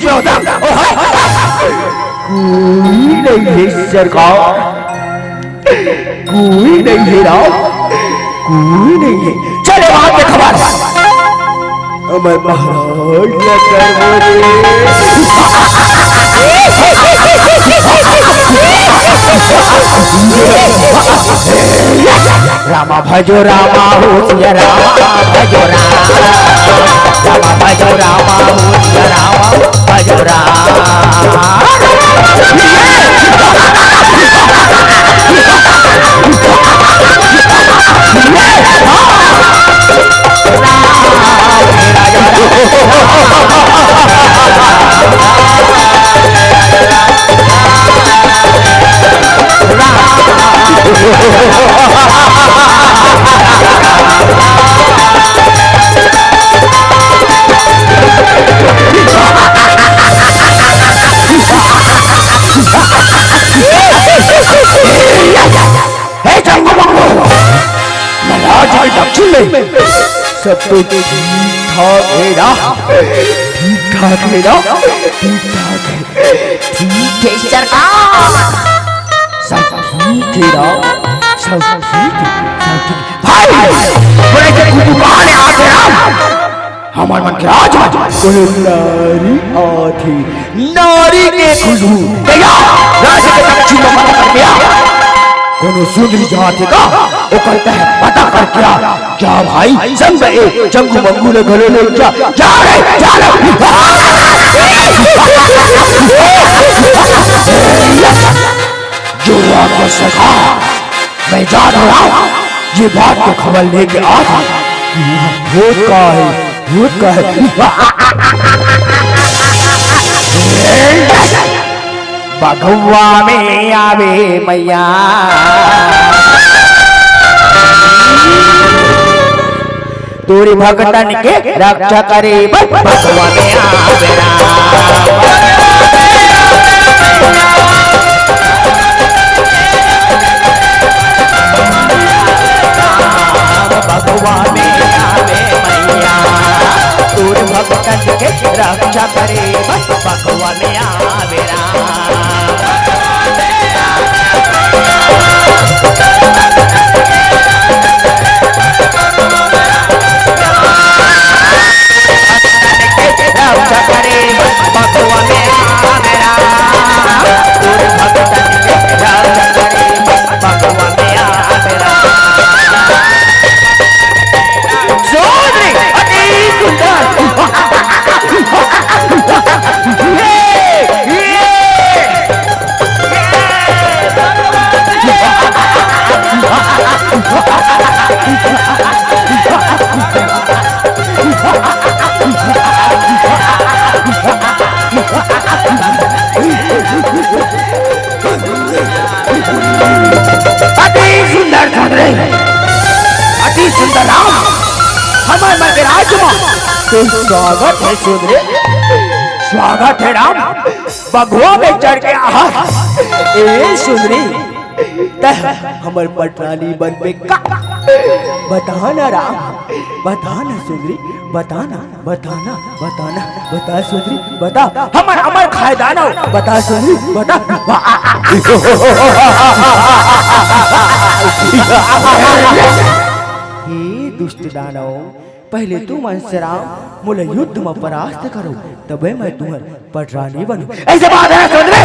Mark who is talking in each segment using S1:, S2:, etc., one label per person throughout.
S1: में होता कोई नहीं है सरकार, कोई नहीं है राम, कोई नहीं है। चले वहां पे खबर अमर महाराज रामा भजो रामा होशिया रामा भजो रामा, रामा भजो रामा होशिया रामा भजो रामा। सब तो ठीक ठाक है ना, ठीक ठाक है ना, ठीक ठाक है, ठीक है सरकार, सब ठीक है ना, सब ठीक है, सब ठीक। भाई बड़े से कुछ बाहर आते ना, हमारे मन के राज कोई नारी आती, नारी के खुशबू गया राजा के दक्षिण में मना कर गया। कोनो सुंदरी जाति का वो कहता है पता कर क्या भाई संग जंगू मंगू ने घरे ले जा रे जो आपको सखा मैं जा रहा हूँ, ये बात को खबर लेके आ था भूत का है, भूत का है। बघुआ में आवे मैया तोरी भगतन के रक्षा करे, बघुआ में आवे बघुआ में आवे मैया तोरी भगतन के रक्षा करे, बघुआ में आवे तो स्वागत है सुंदरी, स्वागत है राम, बघुआ में चढ़ के आहा ए सुंदरी हमर पटरानी बन में का बताना राम, बताना सुंदरी, बताना बताना बताना बता सुंदरी, बता हमर अमर खायदानो, बता सुंदरी बता। हे दुष्ट दानव, पहले तू मंसराम मुझे युद्ध में परास्त करो तबे मैं तुम्हार पटरानी बनूं। ऐसे बात है सुन रे,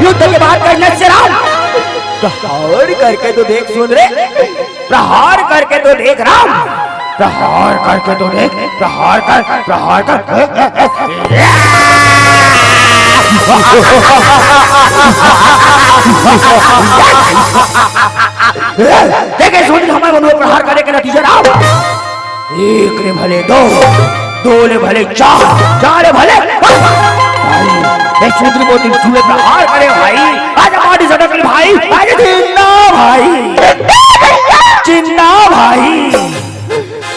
S1: युद्ध के बाद करने से राम प्रहार करके तो देख सुन रे, प्रहार करके तो देख राम, प्रहार करके तो देख, प्रहार कर, प्रहार कर। देखे सुन हमारे मनों प्रहार करने के नतीजे राम, एक ने भले दो, दो ने भले चार, चार ने भले भाई सूत्र मोती चूहे प्रहार करे भाई, आज हमारी सड़क में भाई, आज चिंता भाई, चिंता भाई,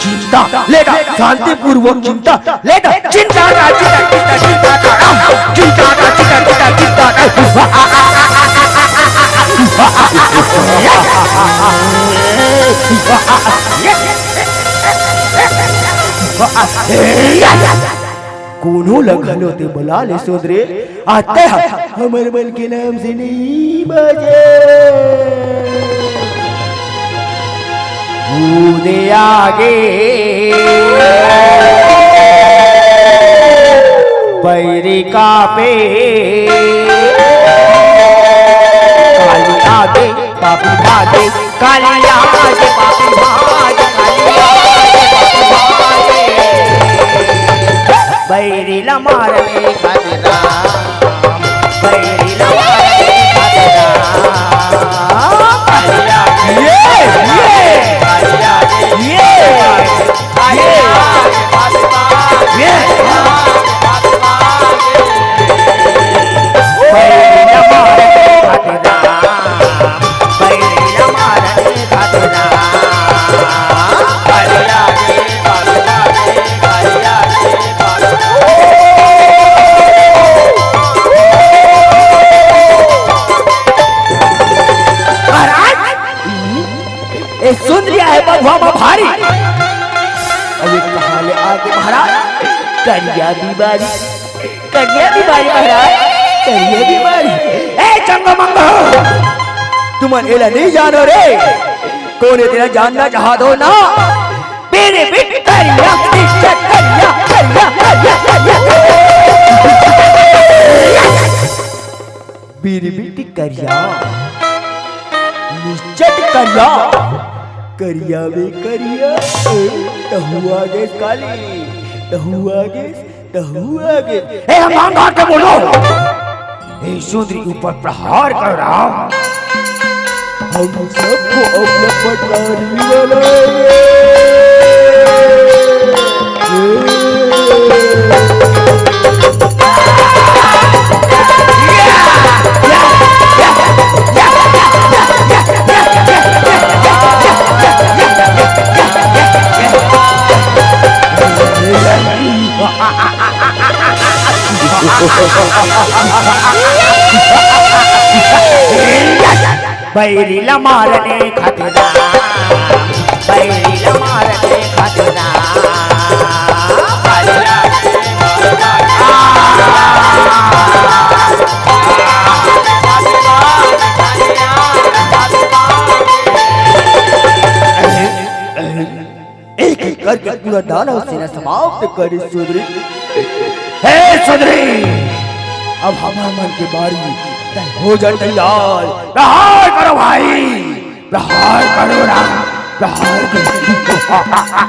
S1: चिंता लेगा शांतिपूर्वक चिंता लेगा, चिंता का चिंता चिंता का चिंता का चिंता चिंता कोनो लगलो ते बुला ले सोदरे आते हमर बल के नाम से नहीं बजे कूदे आगे बैरी का पे काली आगे पापी भागे काली आगे पापी भागे बैरी लमारने खतरा बैरी लमारने खतरा सुंदरिया है बगुआ भारी अभी कहाँ ले आगे महाराज करिया बीमारी महाराज करिया बीमारी ए चंगो मंगो तुम एला नहीं जानो रे कौन है तेरा जानना चाहा दो ना मेरे बेटे करिया मेरी बेटी करिया निश्चित करिया करिया में करिया तहुआ गैस काली तहुआ गैस ए हम काट के बोलो ए सुंदरी ऊपर प्रहार कर रहा हम सबको अपना पटवारी बनाएंगे बैरी लमारने खतरा बैरी लमारने खतरा एक एक करके पूरा दानव सेना समाप्त करे सुंदरी हे सुंदरी अब हमारे मन की बारी हो जाए तैयार प्रहार करो भाई प्रहार करो ना प्रहार करो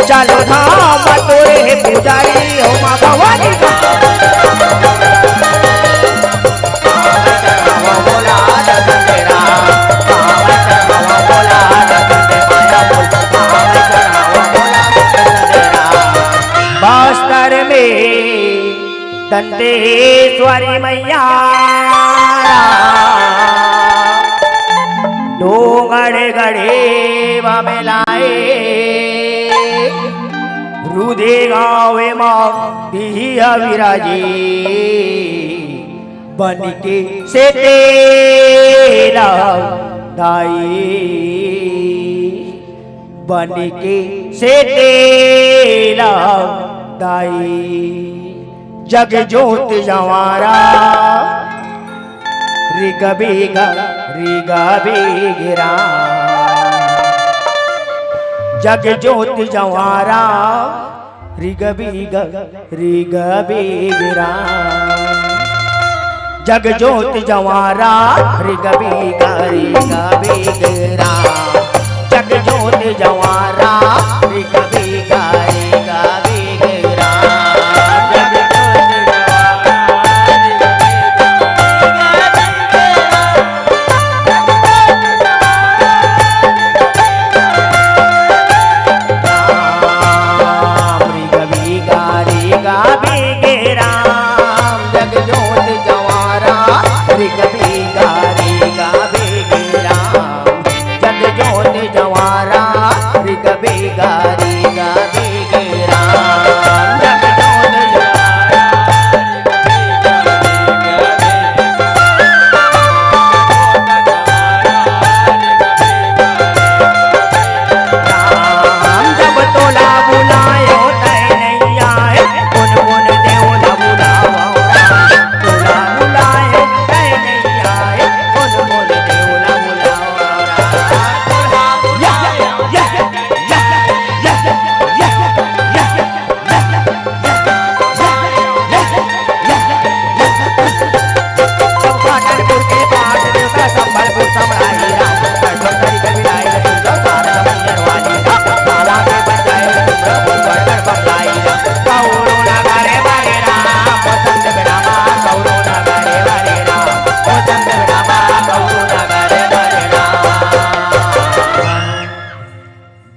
S1: चलो धाम तोरे पुजारी हो माँ भवानी का बस्तर में दंतेश्वरी मैया डोंगड़े गढ़े बमेलाए रुदे गावे माँ दिया विराजे बन के से तेरा दाई बन के से तेरा दाई जग ज्योत जवारा रिगा बेगिरा जग ज्योत जवारा रिग बीगरा जग ज्योत जवारा रिग बीगरा जग ज्योत जवारा रिग बीगरा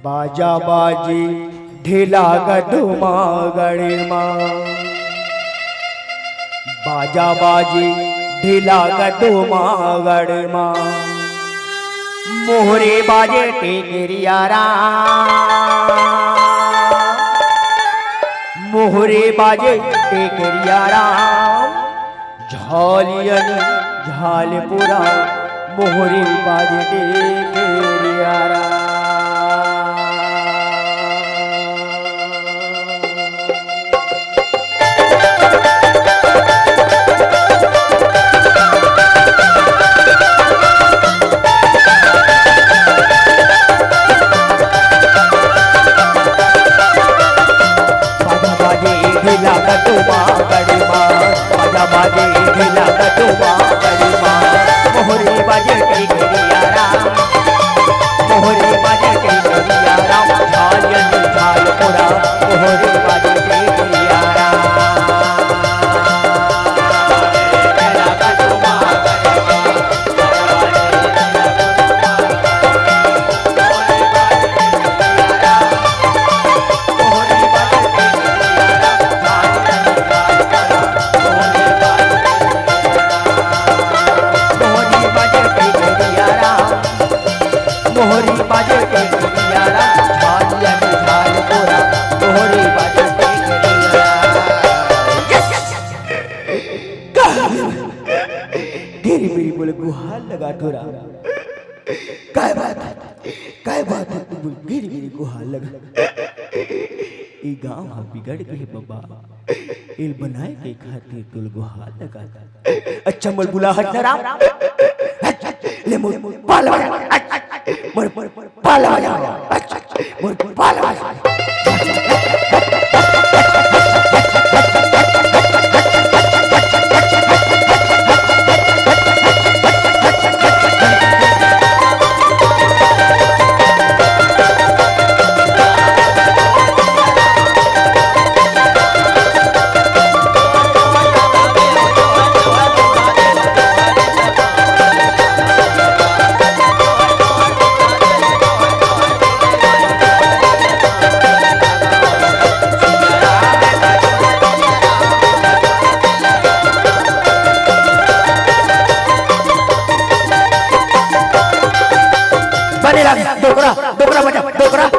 S1: बाजा बाजी ढीला गधुमा गणिमा बाजा बाजी ढीला गधुमा गणिमा मोहरे बाजे टेकरियारा मोहरे बाजे टेकरियारा झालियन झालपुरा मोहरे बाजे टेकरियारा बोले गुहार लगा थोड़ा काय बात है तू बोल मेरी गुहार लगा ई गांव हम बिगड़ गए बाबा इल बनाए के खातिर तुल गुहार लगा अच्छा मोल बुलाहट न राम ले मोर पाला मोर पाला मोर पाला डोकरा बजा डोकरा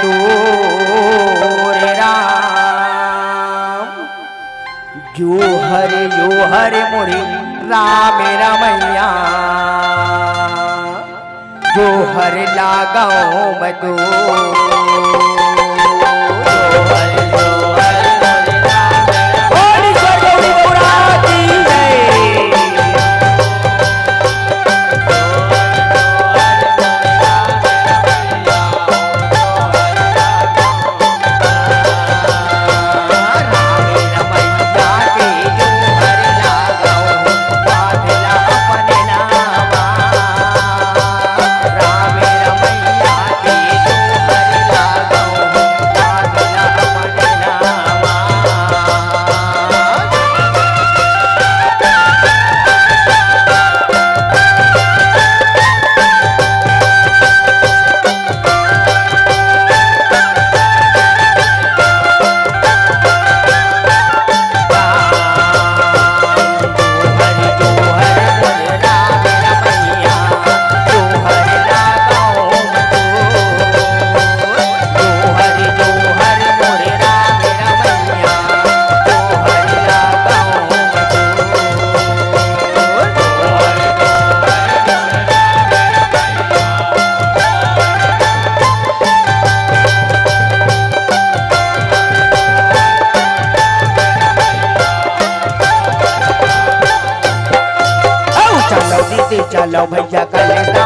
S1: तू रे राम। जो हरे मोरे राम रमैया, जो हर लगाओ मैं तो चलो भैया कल